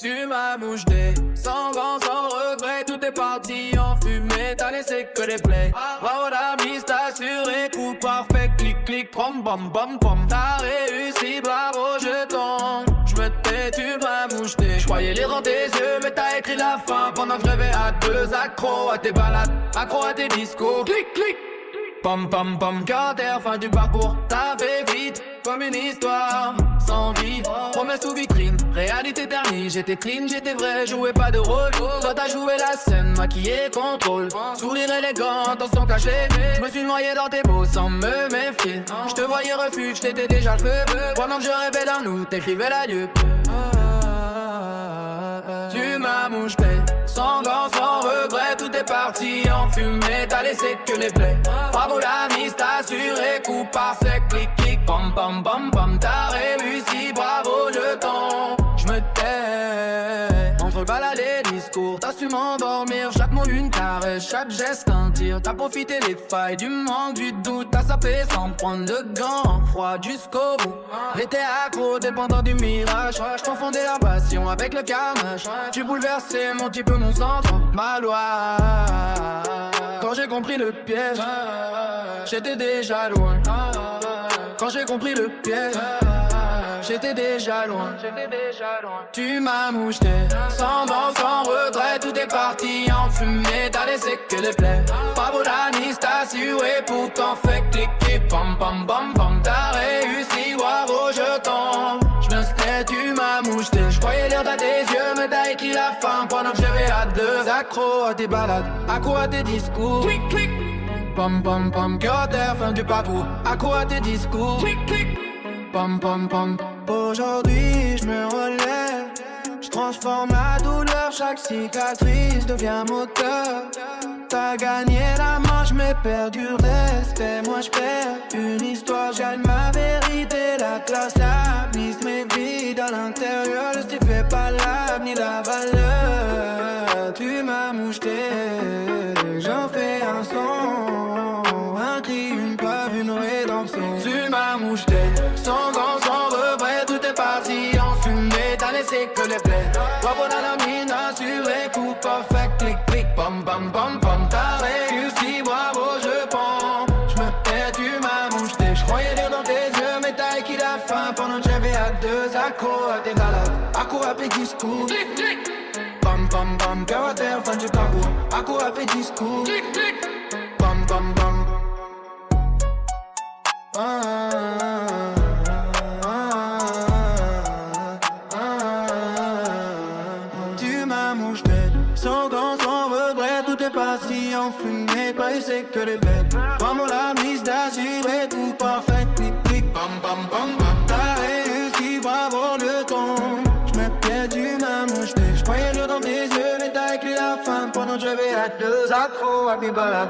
Tu m'as moucheté, sans vent, sans regret, tout est parti en fumée, t'as laissé que les plaies. Bravo la mise, t'as assuré, coup parfait, clic clic, prom bam bam bam. T'as réussi, bravo, je tombe. J'me tais, tu m'as moucheté. J'croyais lire dans tes yeux, mais t'as écrit la fin. Pendant que je rêvais à deux, accro à tes balades, accro à tes discours. Clic clic, pam pam pam. Carter, fin du parcours, t'as fait vite, comme une histoire sans vie. Promesse ou vitrine, réalité dernière. J'étais clean, j'étais vrai, jouais pas de rôle. Toi t'as joué la scène, maquillé, contrôle. Sourire élégant, attention cachée. Je me suis noyé dans tes mots sans me méfier. Je te voyais refuge, t'étais déjà le feu. Pendant que je rêvais dans nous, t'écrivais l'adieu. Tu m'as moucheté, sans gants, sans regret, tout est parti en fumée, t'as laissé que les plaies. Bravo la mise, t'as assuré, coup par sec, clic clic, bam bam bam bam. T'as réussi, bravo le temps, j'me tais. Entre balade et discours, t'as su m'endormir, chaque mot une caresse, chaque geste un tir. T'as profité des failles, du manque, du doute, t'as sapé sans prendre le gant, froid jusqu'au bout. J'étais accro, dépendant du mirage, j'confondais la passion avec le carnage. Tu bouleversais mon petit peu mon centre, ma loi. Quand j'ai compris le piège, j'étais déjà loin. Quand j'ai compris le piège, j'étais déjà loin. Tu m'as moucheté, sans vent, sans regret, tout est parti en fumée, t'as laissé que les plaies. Bravo la mise, t'as assuré, pourtant fait cliquer, pam pam pam pam. T'as réussi, bravo je tombe. J'me sais, tu m'as moucheté, j'croyais lire dans tes yeux, mais t'as écrit la fin. Pendant que j'avais à deux, accro à tes balades, accro à tes discours. Clic clic, pam pam pam. Carter, fin du parcours, accro à tes discours. Clic clic, pam pam pam. Aujourd'hui je me relève, je transforme la douleur, chaque cicatrice devient moteur. T'as gagné la manche mais perdu le respect, moi je perds une histoire, j'gagne ma vérité, la classe, la mise mes vides à l'intérieur, le style fait pas l'âme ni la valeur. Tu m'as moucheté, j'en fais un son, un cri, une preuve, une rédemption. Tu m'as moucheté, sans gants, sans regret, tout est parti en fumée, t'as laissé que les plaies. Bravo dans la mine, assuré, coup parfait, clic clic, bam bam bam bam. T'as réussi, bravo je pense. J'me tais, tu m'as moucheté, j'croyais lire dans tes yeux, mais t'as écrit la fin. Pendant que j'avais à deux, accro à tes balades, accro à tes discours. Clic clic, bam bam bam. Carter, fin du parcours, accro à tes discours. Clic clic, bam bam bam. Tu m'as moucheté, sans gants, sans regret, tout est parti en fumée, pas c'est que les bêtes. Vraiment la mise d'assurer, tout parfait, clic clic, bam bam bam bam. T'as réussi, bravo le ton. J'me tais, tu m'as moucheté, j'croyais lire dans tes yeux, mais t'as écrit la fin. Pendant que j'avais à deux, accro à mes balades,